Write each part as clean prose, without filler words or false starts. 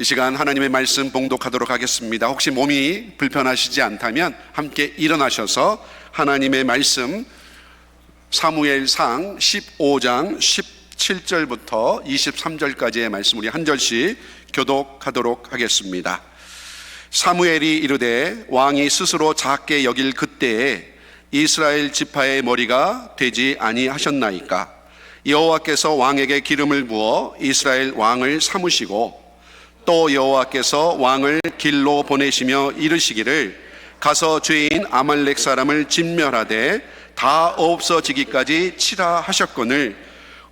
이 시간 하나님의 말씀 봉독하도록 하겠습니다. 혹시 몸이 불편하시지 않다면 함께 일어나셔서 하나님의 말씀 사무엘상 15장 17절부터 23절까지의 말씀 우리 한 절씩 교독하도록 하겠습니다. 사무엘이 이르되 왕이 스스로 작게 여길 그때에 이스라엘 지파의 머리가 되지 아니하셨나이까. 여호와께서 왕에게 기름을 부어 이스라엘 왕을 삼으시고 또 여호와께서 왕을 길로 보내시며 이르시기를 가서 죄인 아말렉 사람을 진멸하되 다 없어지기까지 치라 하셨거늘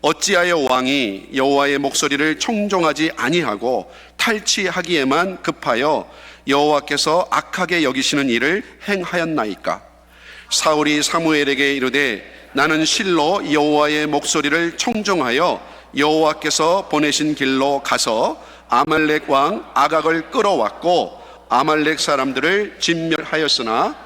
어찌하여 왕이 여호와의 목소리를 청종하지 아니하고 탈취하기에만 급하여 여호와께서 악하게 여기시는 일을 행하였나이까. 사울이 사무엘에게 이르되 나는 실로 여호와의 목소리를 청종하여 여호와께서 보내신 길로 가서 아말렉 왕 아각을 끌어왔고 아말렉 사람들을 진멸하였으나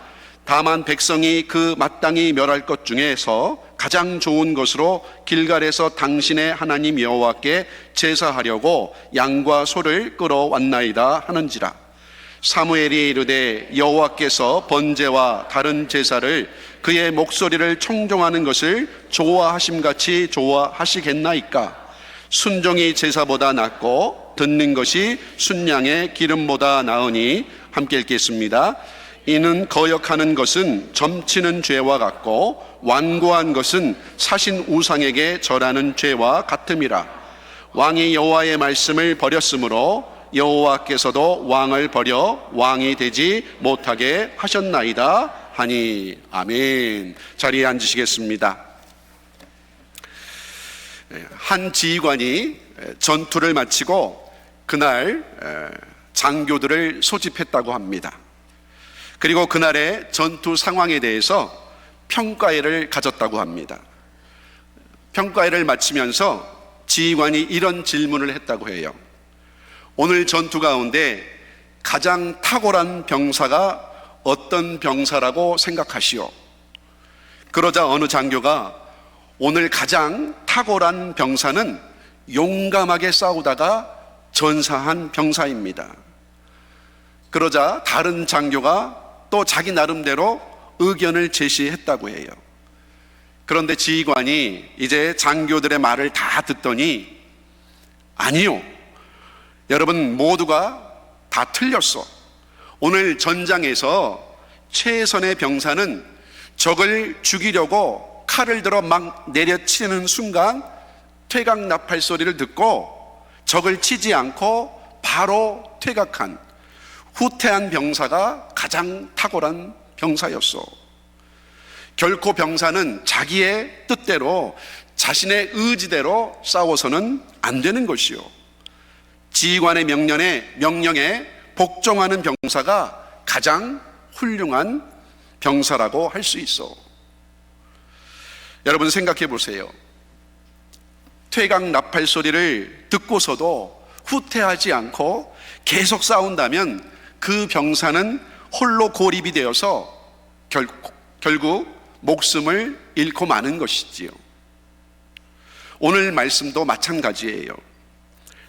다만 백성이 그 마땅히 멸할 것 중에서 가장 좋은 것으로 길갈에서 당신의 하나님 여호와께 제사하려고 양과 소를 끌어왔나이다 하는지라. 사무엘이 이르되 여호와께서 번제와 다른 제사를 그의 목소리를 청종하는 것을 좋아하심같이 좋아하시겠나이까. 순종이 제사보다 낫고 듣는 것이 순양의 기름보다 나으니 함께 읽겠습니다. 이는 거역하는 것은 점치는 죄와 같고 완고한 것은 사신 우상에게 절하는 죄와 같음이라. 왕이 여호와의 말씀을 버렸으므로 여호와께서도 왕을 버려 왕이 되지 못하게 하셨나이다 하니. 아멘. 자리에 앉으시겠습니다. 한 지휘관이 전투를 마치고 그날 장교들을 소집했다고 합니다. 그리고 그날의 전투 상황에 대해서 평가회를 가졌다고 합니다. 평가회를 마치면서 지휘관이 이런 질문을 했다고 해요. 오늘 전투 가운데 가장 탁월한 병사가 어떤 병사라고 생각하시오? 그러자 어느 장교가 오늘 가장 탁월한 병사는 용감하게 싸우다가 전사한 병사입니다. 그러자 다른 장교가 또 자기 나름대로 의견을 제시했다고 해요. 그런데 지휘관이 이제 장교들의 말을 다 듣더니 아니요, 여러분 모두가 다 틀렸어. 오늘 전장에서 최선의 병사는 적을 죽이려고 칼을 들어 막 내려치는 순간 퇴각 나팔 소리를 듣고 적을 치지 않고 바로 퇴각한 후퇴한 병사가 가장 탁월한 병사였어. 결코 병사는 자기의 뜻대로 자신의 의지대로 싸워서는 안 되는 것이요, 지휘관의 명령에 복종하는 병사가 가장 훌륭한 병사라고 할 수 있어. 여러분 생각해 보세요. 퇴각 나팔 소리를 듣고서도 후퇴하지 않고 계속 싸운다면 그 병사는 홀로 고립이 되어서 결국 목숨을 잃고 마는 것이지요. 오늘 말씀도 마찬가지예요.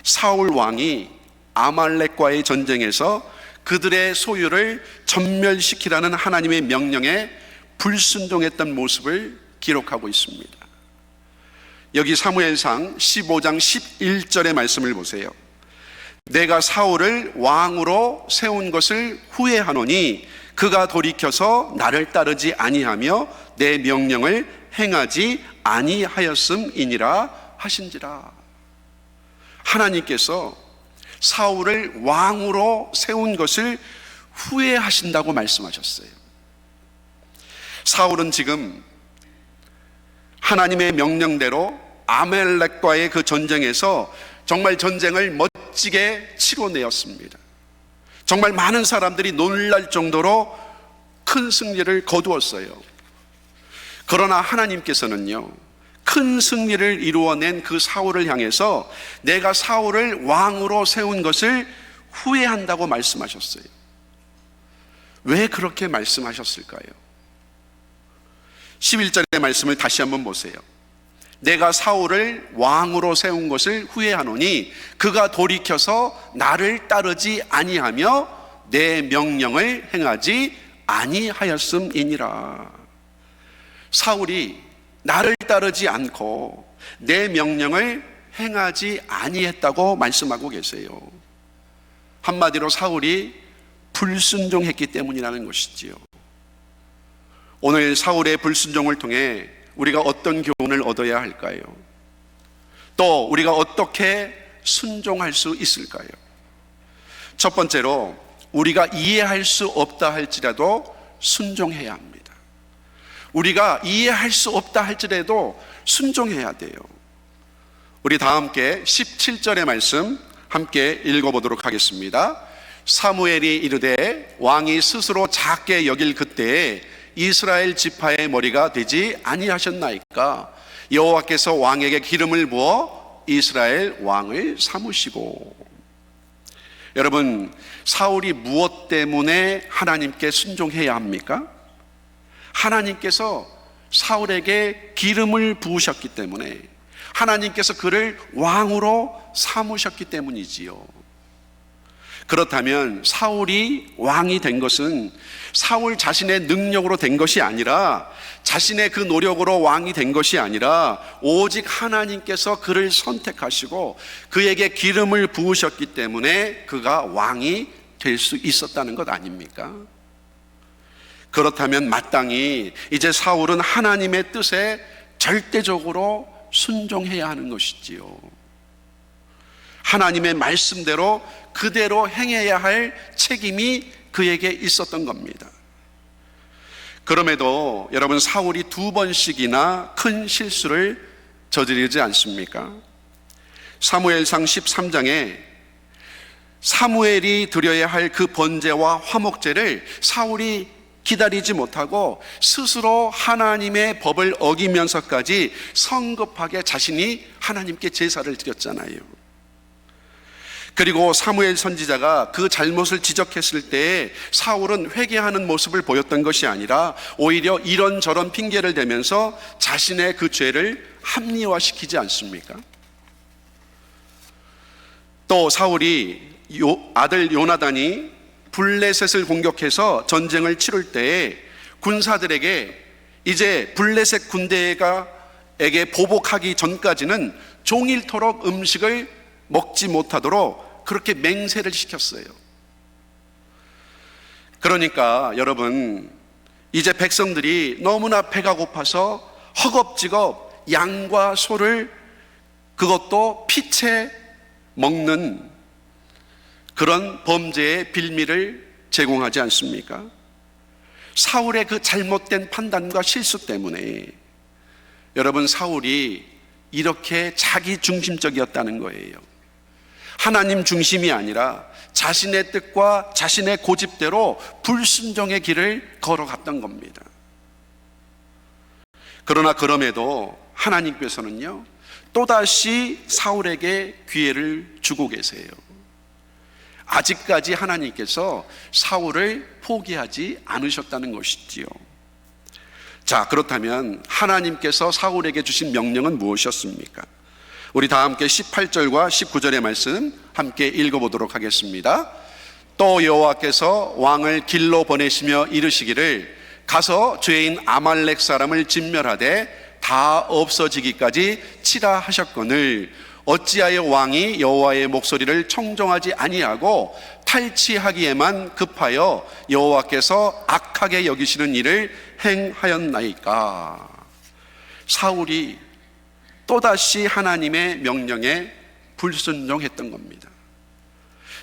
사울 왕이 아말렉과의 전쟁에서 그들의 소유를 전멸시키라는 하나님의 명령에 불순종했던 모습을 기록하고 있습니다. 여기 사무엘상 15장 11절의 말씀을 보세요. 내가 사울을 왕으로 세운 것을 후회하노니 그가 돌이켜서 나를 따르지 아니하며 내 명령을 행하지 아니하였음이니라 하신지라. 하나님께서 사울을 왕으로 세운 것을 후회하신다고 말씀하셨어요. 사울은 지금 하나님의 명령대로 아말렉과의 그 전쟁에서 정말 전쟁을 멋지게 치러내었습니다. 정말 많은 사람들이 놀랄 정도로 큰 승리를 거두었어요. 그러나 하나님께서는요, 큰 승리를 이루어낸 그 사울을 향해서 내가 사울을 왕으로 세운 것을 후회한다고 말씀하셨어요. 왜 그렇게 말씀하셨을까요? 11절의 말씀을 다시 한번 보세요. 내가 사울을 왕으로 세운 것을 후회하노니 그가 돌이켜서 나를 따르지 아니하며 내 명령을 행하지 아니하였음이니라. 사울이 나를 따르지 않고 내 명령을 행하지 아니했다고 말씀하고 계세요. 한마디로 사울이 불순종했기 때문이라는 것이지요. 오늘 사울의 불순종을 통해 우리가 어떤 교훈을 얻어야 할까요? 또 우리가 어떻게 순종할 수 있을까요? 첫 번째로 우리가 이해할 수 없다 할지라도 순종해야 합니다. 우리가 이해할 수 없다 할지라도 순종해야 돼요. 우리 다 함께 17절의 말씀 함께 읽어보도록 하겠습니다. 사무엘이 이르되 왕이 스스로 작게 여길 그때에 이스라엘 지파의 머리가 되지 아니하셨나이까? 여호와께서 왕에게 기름을 부어 이스라엘 왕을 삼으시고. 여러분, 사울이 무엇 때문에 하나님께 순종해야 합니까? 하나님께서 사울에게 기름을 부으셨기 때문에, 하나님께서 그를 왕으로 삼으셨기 때문이지요. 그렇다면 사울이 왕이 된 것은 사울 자신의 능력으로 된 것이 아니라, 자신의 그 노력으로 왕이 된 것이 아니라 오직 하나님께서 그를 선택하시고 그에게 기름을 부으셨기 때문에 그가 왕이 될 수 있었다는 것 아닙니까? 그렇다면 마땅히 이제 사울은 하나님의 뜻에 절대적으로 순종해야 하는 것이지요. 하나님의 말씀대로 그대로 행해야 할 책임이 그에게 있었던 겁니다. 그럼에도 여러분, 사울이 2번씩이나 큰 실수를 저지르지 않습니까? 사무엘상 13장에 사무엘이 드려야 할 그 번제와 화목제를 사울이 기다리지 못하고 스스로 하나님의 법을 어기면서까지 성급하게 자신이 하나님께 제사를 드렸잖아요. 그리고 사무엘 선지자가 그 잘못을 지적했을 때 사울은 회개하는 모습을 보였던 것이 아니라 오히려 이런저런 핑계를 대면서 자신의 그 죄를 합리화시키지 않습니까? 또 사울이 아들 요나단이 블레셋을 공격해서 전쟁을 치를 때에 군사들에게 이제 블레셋 군대에게 보복하기 전까지는 종일토록 음식을 먹지 못하도록 그렇게 맹세를 시켰어요. 그러니까 여러분, 이제 백성들이 너무나 배가 고파서 허겁지겁 양과 소를, 그것도 피채 먹는 그런 범죄의 빌미를 제공하지 않습니까? 사울의 그 잘못된 판단과 실수 때문에 여러분, 사울이 이렇게 자기 중심적이었다는 거예요. 하나님 중심이 아니라 자신의 뜻과 자신의 고집대로 불순종의 길을 걸어갔던 겁니다. 그러나 그럼에도 하나님께서는요, 또다시 사울에게 기회를 주고 계세요. 아직까지 하나님께서 사울을 포기하지 않으셨다는 것이지요. 자, 그렇다면 하나님께서 사울에게 주신 명령은 무엇이었습니까? 우리 다 함께 18절과 19절의 말씀 함께 읽어보도록 하겠습니다. 또 여호와께서 왕을 길로 보내시며 이르시기를 가서 죄인 아말렉 사람을 진멸하되 다 없어지기까지 치라 하셨거늘 어찌하여 왕이 여호와의 목소리를 청종하지 아니하고 탈취하기에만 급하여 여호와께서 악하게 여기시는 일을 행하였나이까? 사울이 또다시 하나님의 명령에 불순종했던 겁니다.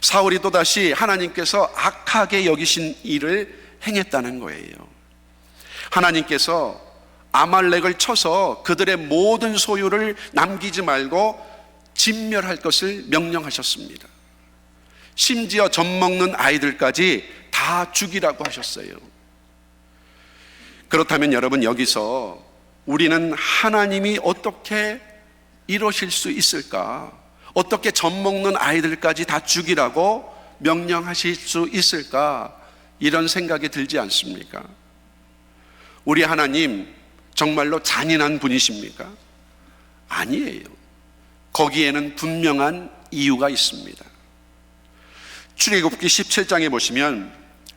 사울이 또다시 하나님께서 악하게 여기신 일을 행했다는 거예요. 하나님께서 아말렉을 쳐서 그들의 모든 소유를 남기지 말고 진멸할 것을 명령하셨습니다. 심지어 젖 먹는 아이들까지 다 죽이라고 하셨어요. 그렇다면 여러분, 여기서 우리는 하나님이 어떻게 이러실 수 있을까? 어떻게 젖 먹는 아이들까지 다 죽이라고 명령하실 수 있을까? 이런 생각이 들지 않습니까? 우리 하나님 정말로 잔인한 분이십니까? 아니에요. 거기에는 분명한 이유가 있습니다. 출애굽기 17장에 보시면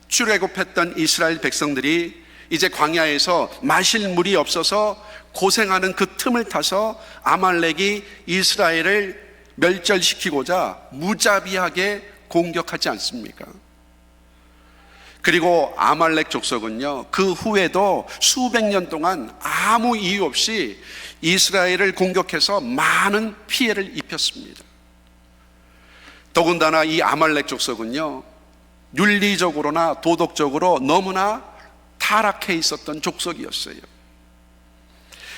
출애굽했던 이스라엘 백성들이 이제 광야에서 마실 물이 없어서 고생하는 그 틈을 타서 아말렉이 이스라엘을 멸절시키고자 무자비하게 공격하지 않습니까? 그리고 아말렉 족속은요, 그 후에도 수백 년 동안 아무 이유 없이 이스라엘을 공격해서 많은 피해를 입혔습니다. 더군다나 이 아말렉 족속은요, 윤리적으로나 도덕적으로 너무나 타락해 있었던 족속이었어요.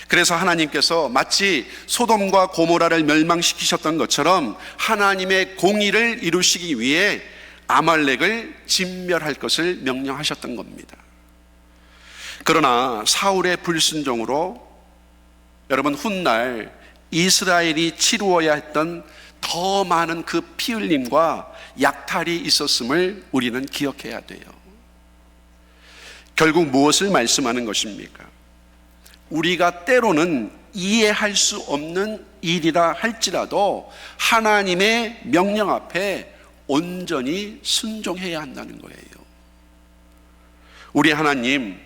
그래서 하나님께서 마치 소돔과 고모라를 멸망시키셨던 것처럼 하나님의 공의를 이루시기 위해 아말렉을 진멸할 것을 명령하셨던 겁니다. 그러나 사울의 불순종으로 여러분 훗날 이스라엘이 치루어야 했던 더 많은 그 피 흘림과 약탈이 있었음을 우리는 기억해야 돼요. 결국 무엇을 말씀하는 것입니까? 우리가 때로는 이해할 수 없는 일이라 할지라도 하나님의 명령 앞에 온전히 순종해야 한다는 거예요. 우리 하나님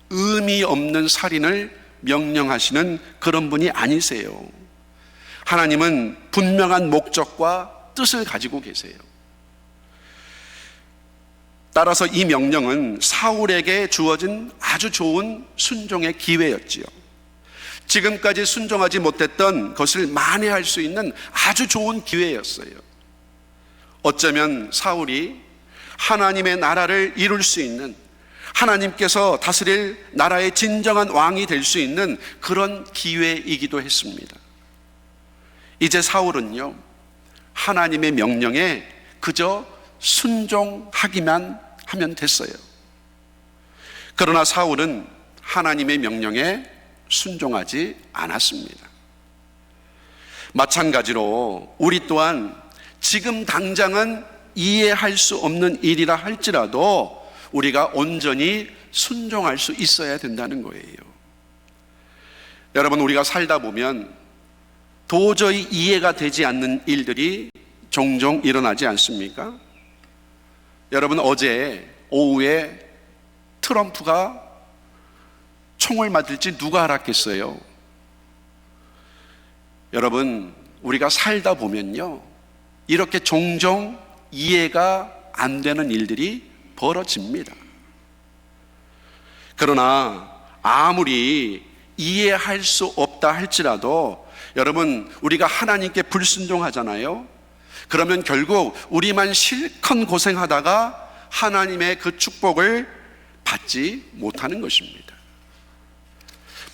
의미 없는 살인을 명령하시는 그런 분이 아니세요. 하나님은 분명한 목적과 뜻을 가지고 계세요. 따라서 이 명령은 사울에게 주어진 아주 좋은 순종의 기회였지요. 지금까지 순종하지 못했던 것을 만회할 수 있는 아주 좋은 기회였어요. 어쩌면 사울이 하나님의 나라를 이룰 수 있는, 하나님께서 다스릴 나라의 진정한 왕이 될 수 있는 그런 기회이기도 했습니다. 이제 사울은요, 하나님의 명령에 그저 순종하기만 하면 됐어요. 그러나 사울은 하나님의 명령에 순종하지 않았습니다. 마찬가지로 우리 또한 지금 당장은 이해할 수 없는 일이라 할지라도 우리가 온전히 순종할 수 있어야 된다는 거예요. 여러분, 우리가 살다 보면 도저히 이해가 되지 않는 일들이 종종 일어나지 않습니까? 여러분, 어제 오후에 트럼프가 총을 맞을지 누가 알았겠어요? 여러분, 우리가 살다 보면요, 이렇게 종종 이해가 안 되는 일들이 벌어집니다. 그러나 아무리 이해할 수 없다 할지라도 여러분, 우리가 하나님께 불순종하잖아요. 그러면 결국 우리만 실컷 고생하다가 하나님의 그 축복을 받지 못하는 것입니다.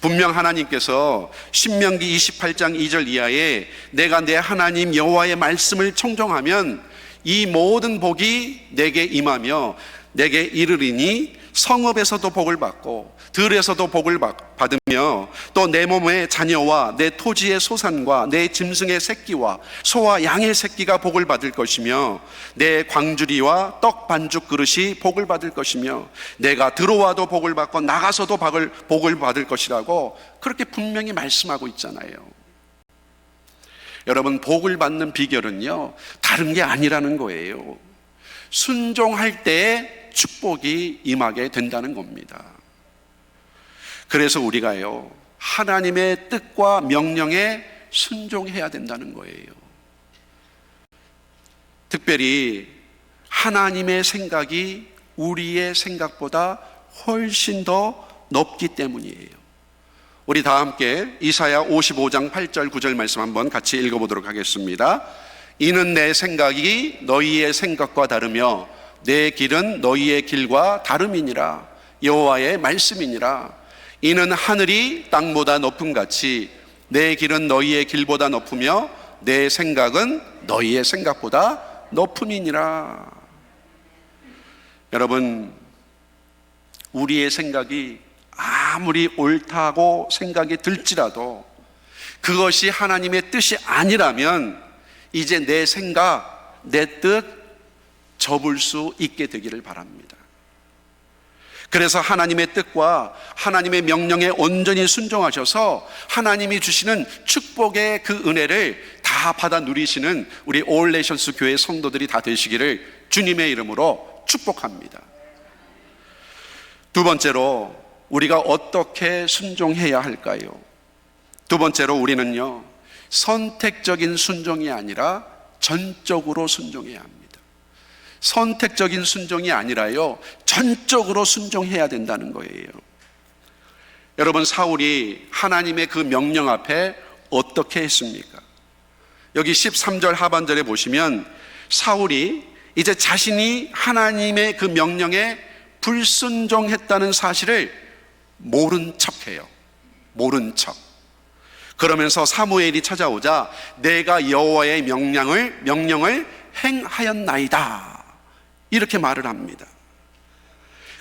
분명 하나님께서 신명기 28장 2절 이하에 내가 내 하나님 여호와의 말씀을 청종하면 이 모든 복이 내게 임하며 내게 이르리니 성읍에서도 복을 받고 들에서도 복을 받으며 또 내 몸의 자녀와 내 토지의 소산과 내 짐승의 새끼와 소와 양의 새끼가 복을 받을 것이며 내 광주리와 떡 반죽 그릇이 복을 받을 것이며 내가 들어와도 복을 받고 나가서도 복을 받을 것이라고 그렇게 분명히 말씀하고 있잖아요. 여러분, 복을 받는 비결은요, 다른 게 아니라는 거예요. 순종할 때에 축복이 임하게 된다는 겁니다. 그래서 우리가요, 하나님의 뜻과 명령에 순종해야 된다는 거예요. 특별히 하나님의 생각이 우리의 생각보다 훨씬 더 높기 때문이에요. 우리 다 함께 이사야 55장 8절 9절 말씀 한번 같이 읽어보도록 하겠습니다. 이는 내 생각이 너희의 생각과 다르며 내 길은 너희의 길과 다름이니라. 여호와의 말씀이니라. 이는 하늘이 땅보다 높음 같이 내 길은 너희의 길보다 높으며 내 생각은 너희의 생각보다 높음이니라. 여러분, 우리의 생각이 아무리 옳다고 생각이 들지라도 그것이 하나님의 뜻이 아니라면 이제 내 생각, 내 뜻 접을 수 있게 되기를 바랍니다. 그래서 하나님의 뜻과 하나님의 명령에 온전히 순종하셔서 하나님이 주시는 축복의 그 은혜를 다 받아 누리시는 우리 올 네이션스 교회 성도들이 다 되시기를 주님의 이름으로 축복합니다. 두 번째로 우리가 어떻게 순종해야 할까요? 두 번째로 우리는요, 선택적인 순종이 아니라 전적으로 순종해야 합니다. 선택적인 순종이 아니라요, 전적으로 순종해야 된다는 거예요. 여러분, 사울이 하나님의 그 명령 앞에 어떻게 했습니까? 여기 13절 하반절에 보시면 사울이 이제 자신이 하나님의 그 명령에 불순종했다는 사실을 모른 척해요. 모른 척. 그러면서 사무엘이 찾아오자 내가 여호와의 명령을 행하였나이다, 이렇게 말을 합니다.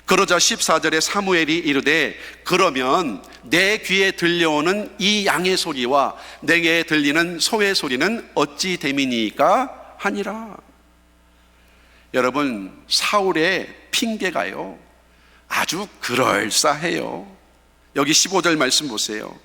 그러자 14절에 사무엘이 이르되 그러면 내 귀에 들려오는 이 양의 소리와 내게 들리는 소의 소리는 어찌 됨이니까 하니라. 여러분, 사울의 핑계가요 아주 그럴싸해요. 여기 15절 말씀 보세요.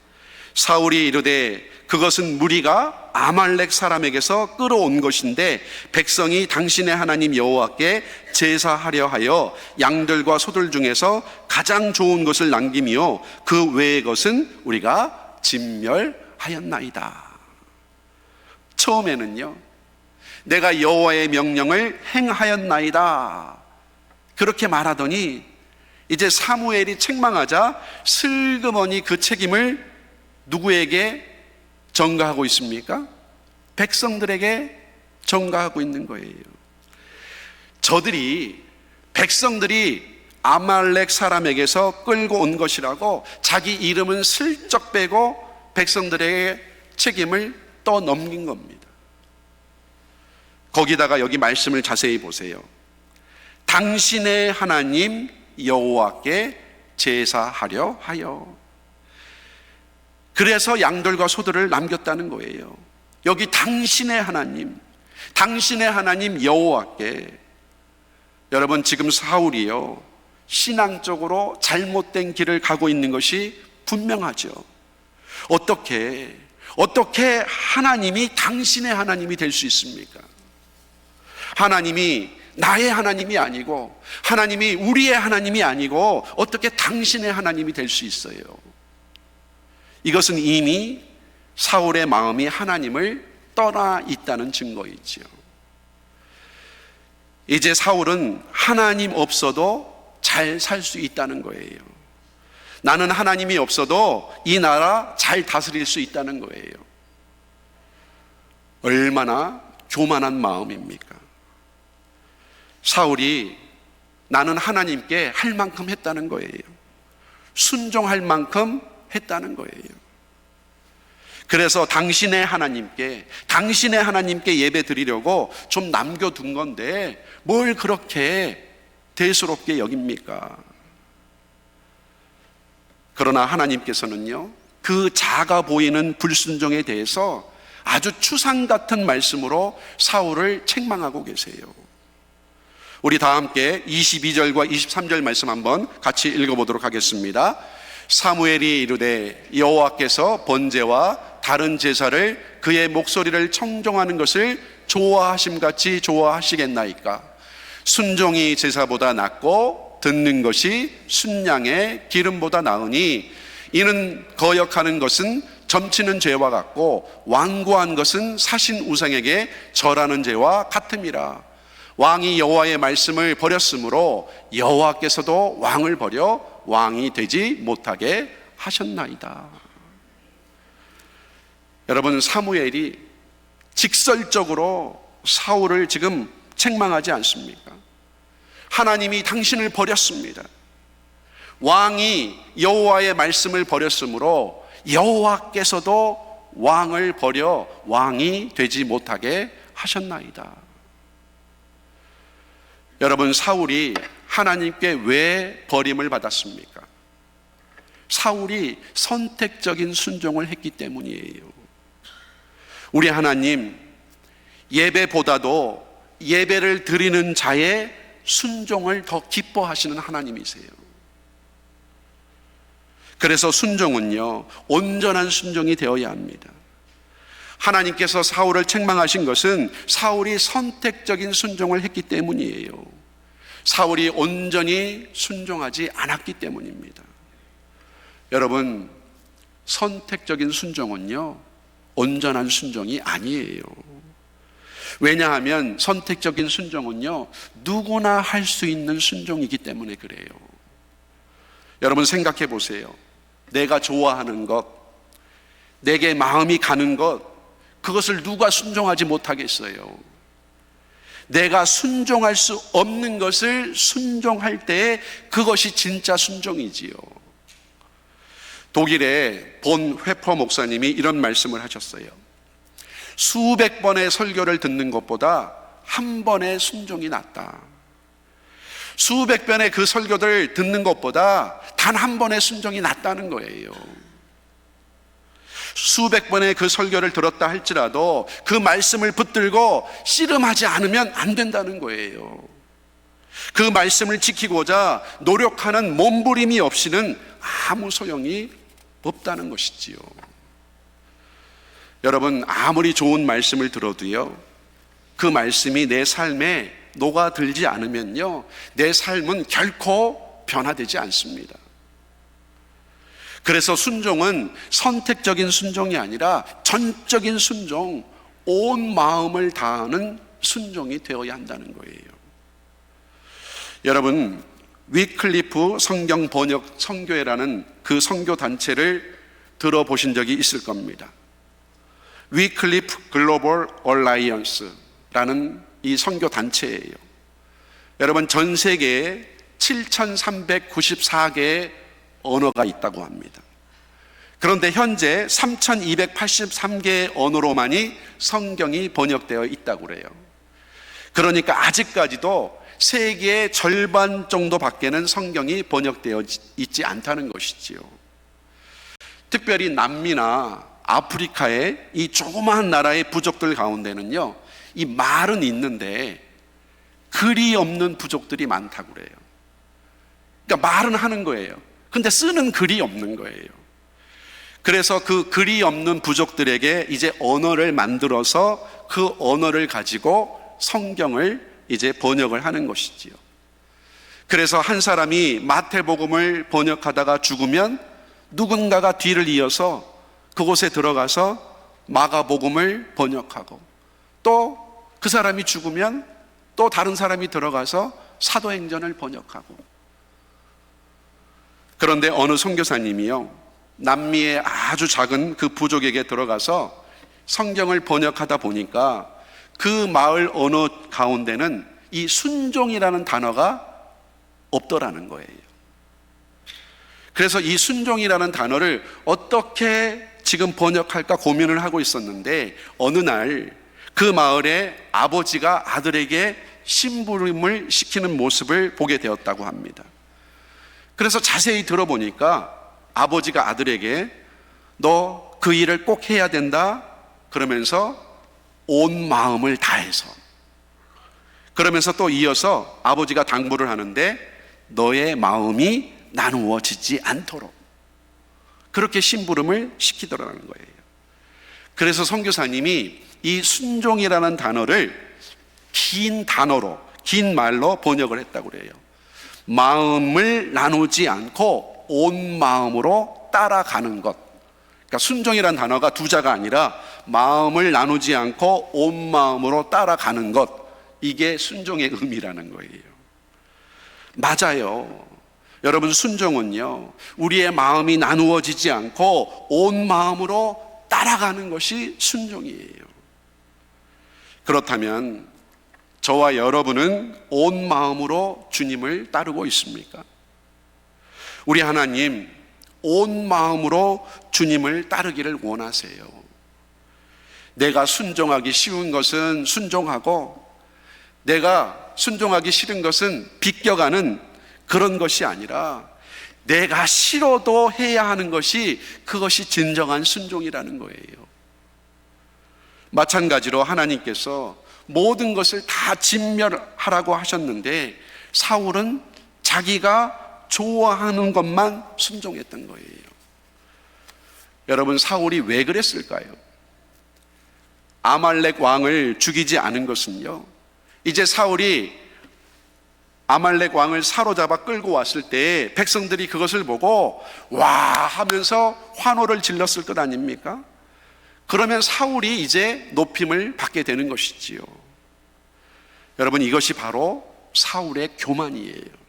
사울이 이르되 그것은 무리가 아말렉 사람에게서 끌어온 것인데 백성이 당신의 하나님 여호와께 제사하려 하여 양들과 소들 중에서 가장 좋은 것을 남기며 그 외의 것은 우리가 진멸하였나이다. 처음에는요, 내가 여호와의 명령을 행하였나이다 그렇게 말하더니 이제 사무엘이 책망하자 슬그머니 그 책임을 누구에게 전가하고 있습니까? 백성들에게 전가하고 있는 거예요. 백성들이 아말렉 사람에게서 끌고 온 것이라고 자기 이름은 슬쩍 빼고 백성들에게 책임을 떠넘긴 겁니다. 거기다가 여기 말씀을 자세히 보세요. 당신의 하나님 여호와께 제사하려 하여. 그래서 양들과 소들을 남겼다는 거예요. 여기 당신의 하나님 여호와께. 여러분, 지금 사울이요, 신앙적으로 잘못된 길을 가고 있는 것이 분명하죠. 어떻게 하나님이 당신의 하나님이 될 수 있습니까? 하나님이 나의 하나님이 아니고, 하나님이 우리의 하나님이 아니고 어떻게 당신의 하나님이 될 수 있어요? 이것은 이미 사울의 마음이 하나님을 떠나 있다는 증거이지요. 이제 사울은 하나님 없어도 잘 살 수 있다는 거예요. 나는 하나님이 없어도 이 나라 잘 다스릴 수 있다는 거예요. 얼마나 교만한 마음입니까? 사울이 나는 하나님께 할 만큼 했다는 거예요. 순종할 만큼 했다는 거예요. 그래서 당신의 하나님께 예배 드리려고 좀 남겨둔 건데 뭘 그렇게 대수롭게 여깁니까? 그러나 하나님께서는요, 그 작아 보이는 불순종에 대해서 아주 추상 같은 말씀으로 사울을 책망하고 계세요. 우리 다 함께 22절과 23절 말씀 한번 같이 읽어보도록 하겠습니다. 사무엘이 이르되 여호와께서 번제와 다른 제사를 그의 목소리를 청종하는 것을 좋아하심같이 좋아하시겠나이까? 순종이 제사보다 낫고 듣는 것이 순양의 기름보다 나으니 이는 거역하는 것은 점치는 죄와 같고 완고한 것은 사신 우상에게 절하는 죄와 같음이라. 왕이 여호와의 말씀을 버렸으므로 여호와께서도 왕을 버려 왕이 되지 못하게 하셨나이다. 여러분, 사무엘이 직설적으로 사울을 지금 책망하지 않습니까? 하나님이 당신을 버렸습니다. 왕이 여호와의 말씀을 버렸으므로 여호와께서도 왕을 버려 왕이 되지 못하게 하셨나이다. 여러분, 사울이 하나님께 왜 버림을 받았습니까? 사울이 선택적인 순종을 했기 때문이에요. 우리 하나님, 예배보다도 예배를 드리는 자의 순종을 더 기뻐하시는 하나님이세요. 그래서 순종은요, 온전한 순종이 되어야 합니다. 하나님께서 사울을 책망하신 것은 사울이 선택적인 순종을 했기 때문이에요. 사울이 온전히 순종하지 않았기 때문입니다. 여러분, 선택적인 순종은요, 온전한 순종이 아니에요. 왜냐하면 선택적인 순종은요, 누구나 할 수 있는 순종이기 때문에 그래요. 여러분 생각해 보세요. 내가 좋아하는 것, 내게 마음이 가는 것, 그것을 누가 순종하지 못하겠어요? 내가 순종할 수 없는 것을 순종할 때 그것이 진짜 순종이지요. 독일의 본 회퍼 목사님이 이런 말씀을 하셨어요. 수백 번의 설교를 듣는 것보다 한 번의 순종이 낫다. 수백 번의 그 설교를 듣는 것보다 단 한 번의 순종이 낫다는 거예요. 수백 번의 그 설교를 들었다 할지라도 그 말씀을 붙들고 씨름하지 않으면 안 된다는 거예요. 그 말씀을 지키고자 노력하는 몸부림이 없이는 아무 소용이 없다는 것이지요. 여러분, 아무리 좋은 말씀을 들어도요, 그 말씀이 내 삶에 녹아들지 않으면요, 내 삶은 결코 변화되지 않습니다. 그래서 순종은 선택적인 순종이 아니라 전적인 순종, 온 마음을 다하는 순종이 되어야 한다는 거예요. 여러분, 위클리프 성경 번역 선교회라는 그 선교 단체를 들어보신 적이 있을 겁니다. 위클리프 글로벌 얼라이언스라는 이 선교 단체예요. 여러분, 전 세계에 7,394개의 언어가 있다고 합니다. 그런데 현재 3,283개의 언어로만이 성경이 번역되어 있다고 그래요. 그러니까 아직까지도 세계의 절반 정도밖에는 성경이 번역되어 있지 않다는 것이지요. 특별히 남미나 아프리카의 이 조그마한 나라의 부족들 가운데는요, 이 말은 있는데 글이 없는 부족들이 많다고 그래요. 그러니까 말은 하는 거예요. 근데 쓰는 글이 없는 거예요. 그래서 그 글이 없는 부족들에게 이제 언어를 만들어서 그 언어를 가지고 성경을 이제 번역을 하는 것이지요. 그래서 한 사람이 마태복음을 번역하다가 죽으면 누군가가 뒤를 이어서 그곳에 들어가서 마가복음을 번역하고, 또 그 사람이 죽으면 또 다른 사람이 들어가서 사도행전을 번역하고. 그런데 어느 선교사님이요, 남미의 아주 작은 그 부족에게 들어가서 성경을 번역하다 보니까 그 마을 언어 가운데는 이 순종이라는 단어가 없더라는 거예요. 그래서 이 순종이라는 단어를 어떻게 지금 번역할까 고민을 하고 있었는데, 어느 날 그 마을의 아버지가 아들에게 심부름을 시키는 모습을 보게 되었다고 합니다. 그래서 자세히 들어보니까 아버지가 아들에게 너 그 일을 꼭 해야 된다 그러면서 온 마음을 다해서, 그러면서 또 이어서 아버지가 당부를 하는데 너의 마음이 나누어지지 않도록 그렇게 심부름을 시키더라는 거예요. 그래서 선교사님이 이 순종이라는 단어를 긴 단어로, 긴 말로 번역을 했다고 그래요. 마음을 나누지 않고 온 마음으로 따라가는 것. 그러니까 순종이라는 단어가 두 자가 아니라 마음을 나누지 않고 온 마음으로 따라가는 것, 이게 순종의 의미라는 거예요. 맞아요. 여러분, 순종은요, 우리의 마음이 나누어지지 않고 온 마음으로 따라가는 것이 순종이에요. 그렇다면 저와 여러분은 온 마음으로 주님을 따르고 있습니까? 우리 하나님, 온 마음으로 주님을 따르기를 원하세요. 내가 순종하기 쉬운 것은 순종하고, 내가 순종하기 싫은 것은 비껴가는 그런 것이 아니라 내가 싫어도 해야 하는 것이, 그것이 진정한 순종이라는 거예요. 마찬가지로 하나님께서 모든 것을 다 진멸하라고 하셨는데 사울은 자기가 좋아하는 것만 순종했던 거예요. 여러분, 사울이 왜 그랬을까요? 아말렉 왕을 죽이지 않은 것은요, 이제 사울이 아말렉 왕을 사로잡아 끌고 왔을 때 백성들이 그것을 보고 와 하면서 환호를 질렀을 것 아닙니까? 그러면 사울이 이제 높임을 받게 되는 것이지요. 여러분, 이것이 바로 사울의 교만이에요.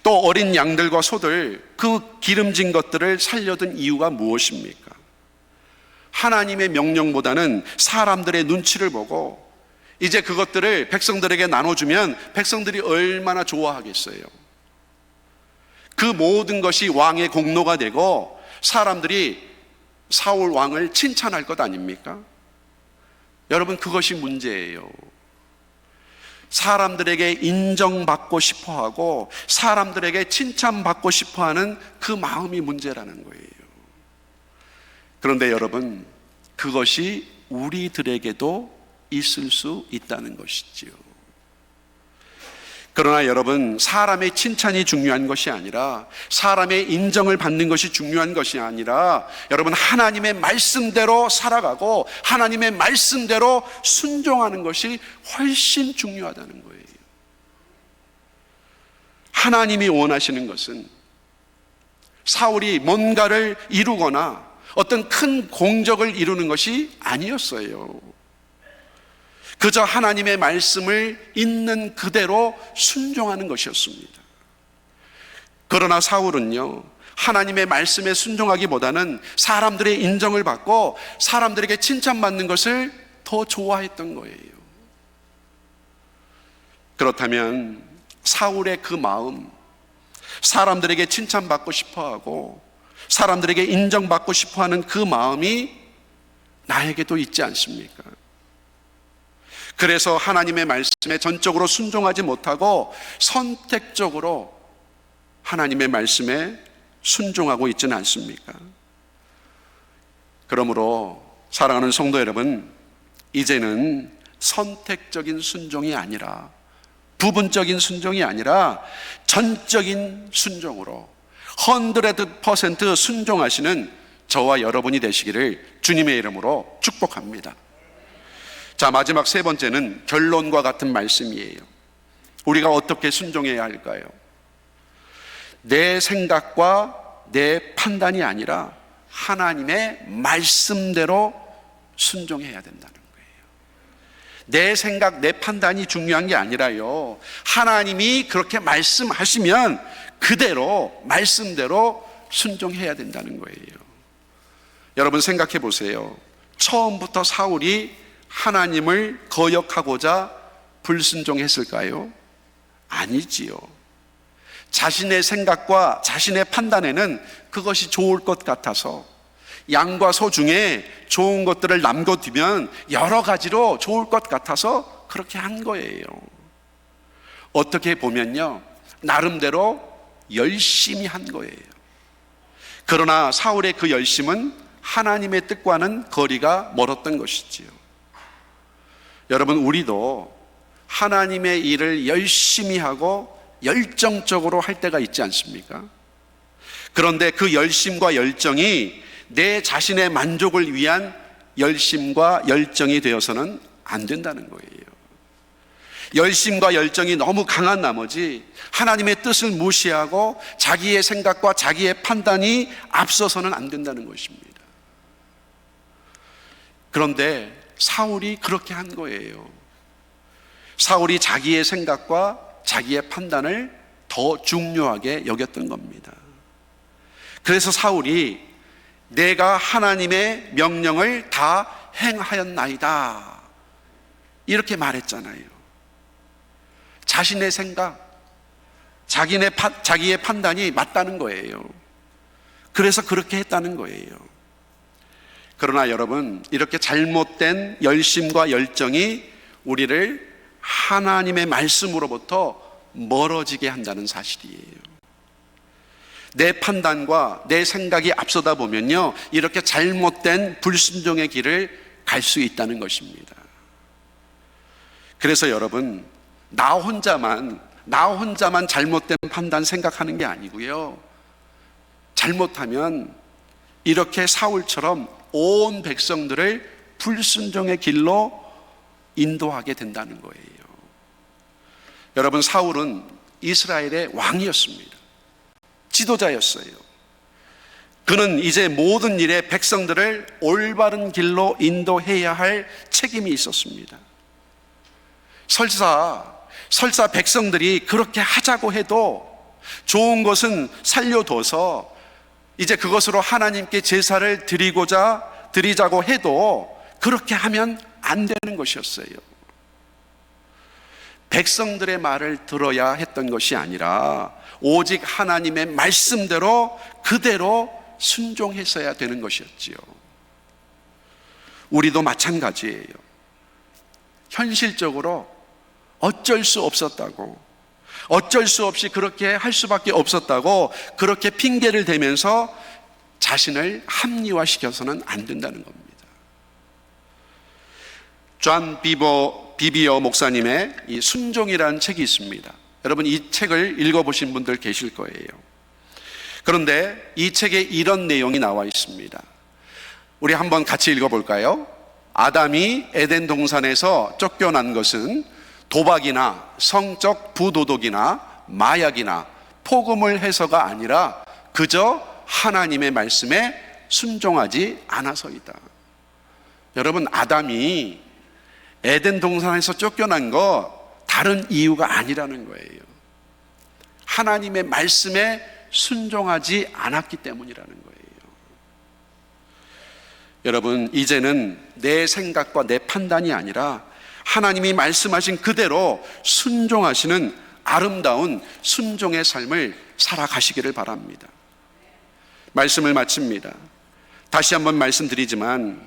또 어린 양들과 소들, 그 기름진 것들을 살려둔 이유가 무엇입니까? 하나님의 명령보다는 사람들의 눈치를 보고 이제 그것들을 백성들에게 나눠주면 백성들이 얼마나 좋아하겠어요. 그 모든 것이 왕의 공로가 되고 사람들이 사울 왕을 칭찬할 것 아닙니까? 여러분, 그것이 문제예요. 사람들에게 인정받고 싶어하고 사람들에게 칭찬받고 싶어하는 그 마음이 문제라는 거예요. 그런데 여러분, 그것이 우리들에게도 있을 수 있다는 것이지요. 그러나 여러분, 사람의 칭찬이 중요한 것이 아니라, 사람의 인정을 받는 것이 중요한 것이 아니라, 여러분, 하나님의 말씀대로 살아가고 하나님의 말씀대로 순종하는 것이 훨씬 중요하다는 거예요. 하나님이 원하시는 것은 사울이 뭔가를 이루거나 어떤 큰 공적을 이루는 것이 아니었어요. 그저 하나님의 말씀을 있는 그대로 순종하는 것이었습니다. 그러나 사울은요, 하나님의 말씀에 순종하기보다는 사람들의 인정을 받고 사람들에게 칭찬받는 것을 더 좋아했던 거예요. 그렇다면 사울의 그 마음, 사람들에게 칭찬받고 싶어하고 사람들에게 인정받고 싶어하는 그 마음이 나에게도 있지 않습니까? 그래서 하나님의 말씀에 전적으로 순종하지 못하고 선택적으로 하나님의 말씀에 순종하고 있지는 않습니까? 그러므로 사랑하는 성도 여러분, 이제는 선택적인 순종이 아니라, 부분적인 순종이 아니라 전적인 순종으로 100% 순종하시는 저와 여러분이 되시기를 주님의 이름으로 축복합니다. 자, 마지막 세 번째는 결론과 같은 말씀이에요. 우리가 어떻게 순종해야 할까요? 내 생각과 내 판단이 아니라 하나님의 말씀대로 순종해야 된다는 거예요. 내 생각, 내 판단이 중요한 게 아니라요, 하나님이 그렇게 말씀하시면 그대로 말씀대로 순종해야 된다는 거예요. 여러분, 생각해 보세요. 처음부터 사울이 하나님을 거역하고자 불순종했을까요? 아니지요. 자신의 생각과 자신의 판단에는 그것이 좋을 것 같아서 양과 소 중에 좋은 것들을 남겨두면 여러 가지로 좋을 것 같아서 그렇게 한 거예요. 어떻게 보면요, 나름대로 열심히 한 거예요. 그러나 사울의 그 열심은 하나님의 뜻과는 거리가 멀었던 것이지요. 여러분, 우리도 하나님의 일을 열심히 하고 열정적으로 할 때가 있지 않습니까? 그런데 그 열심과 열정이 내 자신의 만족을 위한 열심과 열정이 되어서는 안 된다는 거예요. 열심과 열정이 너무 강한 나머지 하나님의 뜻을 무시하고 자기의 생각과 자기의 판단이 앞서서는 안 된다는 것입니다. 그런데 사울이 그렇게 한 거예요. 사울이 자기의 생각과 자기의 판단을 더 중요하게 여겼던 겁니다. 그래서 사울이 내가 하나님의 명령을 다 행하였나이다 이렇게 말했잖아요. 자신의 생각, 자기의 판단이 맞다는 거예요. 그래서 그렇게 했다는 거예요. 그러나 여러분, 이렇게 잘못된 열심과 열정이 우리를 하나님의 말씀으로부터 멀어지게 한다는 사실이에요. 내 판단과 내 생각이 앞서다 보면요, 이렇게 잘못된 불순종의 길을 갈 수 있다는 것입니다. 그래서 여러분, 나 혼자만 나 혼자만 잘못된 판단 생각하는 게 아니고요. 잘못하면 이렇게 사울처럼 온 백성들을 불순종의 길로 인도하게 된다는 거예요. 여러분, 사울은 이스라엘의 왕이었습니다. 지도자였어요. 그는 이제 모든 일에 백성들을 올바른 길로 인도해야 할 책임이 있었습니다. 설사 백성들이 그렇게 하자고 해도 좋은 것은 살려둬서 이제 그것으로 하나님께 제사를 드리자고 해도 그렇게 하면 안 되는 것이었어요. 백성들의 말을 들어야 했던 것이 아니라 오직 하나님의 말씀대로 그대로 순종했어야 되는 것이었지요. 우리도 마찬가지예요. 현실적으로 어쩔 수 없었다고, 어쩔 수 없이 그렇게 할 수밖에 없었다고 그렇게 핑계를 대면서 자신을 합리화시켜서는 안 된다는 겁니다. 존 비비어 목사님의 이 순종이라는 책이 있습니다. 여러분, 이 책을 읽어보신 분들 계실 거예요. 그런데 이 책에 이런 내용이 나와 있습니다. 우리 한번 같이 읽어볼까요? 아담이 에덴 동산에서 쫓겨난 것은 도박이나 성적 부도덕이나 마약이나 폭음을 해서가 아니라 그저 하나님의 말씀에 순종하지 않아서이다. 여러분, 아담이 에덴 동산에서 쫓겨난 거 다른 이유가 아니라는 거예요. 하나님의 말씀에 순종하지 않았기 때문이라는 거예요. 여러분, 이제는 내 생각과 내 판단이 아니라 하나님이 말씀하신 그대로 순종하시는 아름다운 순종의 삶을 살아가시기를 바랍니다. 말씀을 마칩니다. 다시 한번 말씀드리지만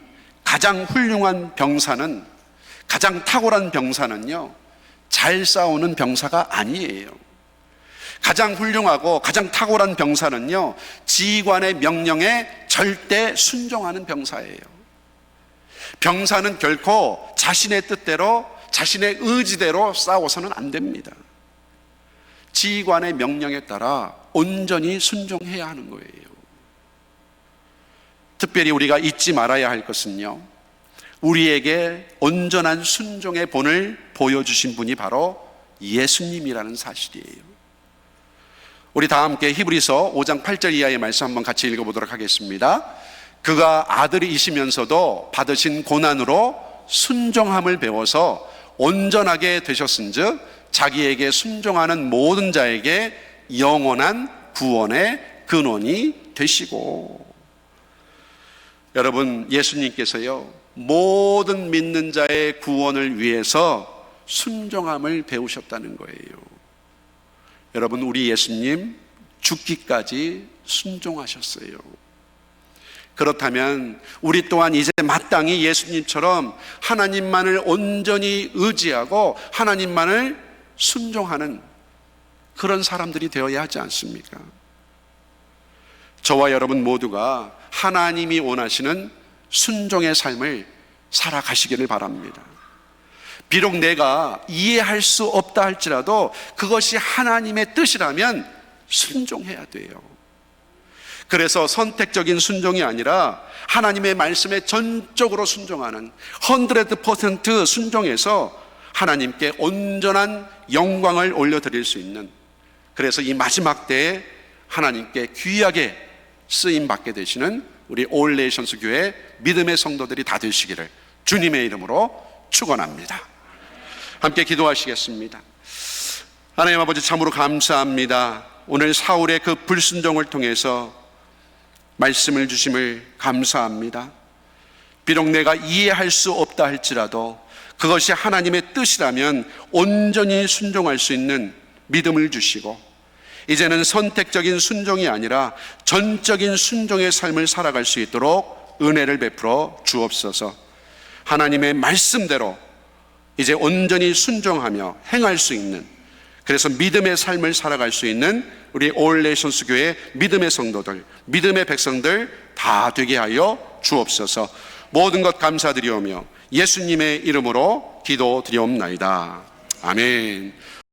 가장 훌륭한 병사는, 가장 탁월한 병사는요, 잘 싸우는 병사가 아니에요. 가장 훌륭하고 가장 탁월한 병사는요, 지휘관의 명령에 절대 순종하는 병사예요. 병사는 결코 자신의 뜻대로, 자신의 의지대로 싸워서는 안 됩니다. 지휘관의 명령에 따라 온전히 순종해야 하는 거예요. 특별히 우리가 잊지 말아야 할 것은요, 우리에게 온전한 순종의 본을 보여주신 분이 바로 예수님이라는 사실이에요. 우리 다 함께 히브리서 5장 8절 이하의 말씀 한번 같이 읽어보도록 하겠습니다. 그가 아들이시면서도 받으신 고난으로 순종함을 배워서 온전하게 되셨은즉 자기에게 순종하는 모든 자에게 영원한 구원의 근원이 되시고. 여러분, 예수님께서요, 모든 믿는 자의 구원을 위해서 순종함을 배우셨다는 거예요. 여러분, 우리 예수님 죽기까지 순종하셨어요. 그렇다면 우리 또한 이제 마땅히 예수님처럼 하나님만을 온전히 의지하고 하나님만을 순종하는 그런 사람들이 되어야 하지 않습니까? 저와 여러분 모두가 하나님이 원하시는 순종의 삶을 살아가시기를 바랍니다. 비록 내가 이해할 수 없다 할지라도 그것이 하나님의 뜻이라면 순종해야 돼요. 그래서 선택적인 순종이 아니라 하나님의 말씀에 전적으로 순종하는 100% 순종해서 하나님께 온전한 영광을 올려드릴 수 있는, 그래서 이 마지막 때에 하나님께 귀하게 쓰임받게 되시는 우리 올 네이션스 교회 믿음의 성도들이 다 되시기를 주님의 이름으로 축원합니다. 함께 기도하시겠습니다. 하나님 아버지, 참으로 감사합니다. 오늘 사울의 그 불순종을 통해서 말씀을 주심을 감사합니다. 비록 내가 이해할 수 없다 할지라도 그것이 하나님의 뜻이라면 온전히 순종할 수 있는 믿음을 주시고, 이제는 선택적인 순종이 아니라 전적인 순종의 삶을 살아갈 수 있도록 은혜를 베풀어 주옵소서. 하나님의 말씀대로 이제 온전히 순종하며 행할 수 있는, 그래서 믿음의 삶을 살아갈 수 있는 우리 올 네이션스 교회 믿음의 성도들, 믿음의 백성들 다 되게 하여 주옵소서. 모든 것 감사드리오며 예수님의 이름으로 기도드리옵나이다. 아멘.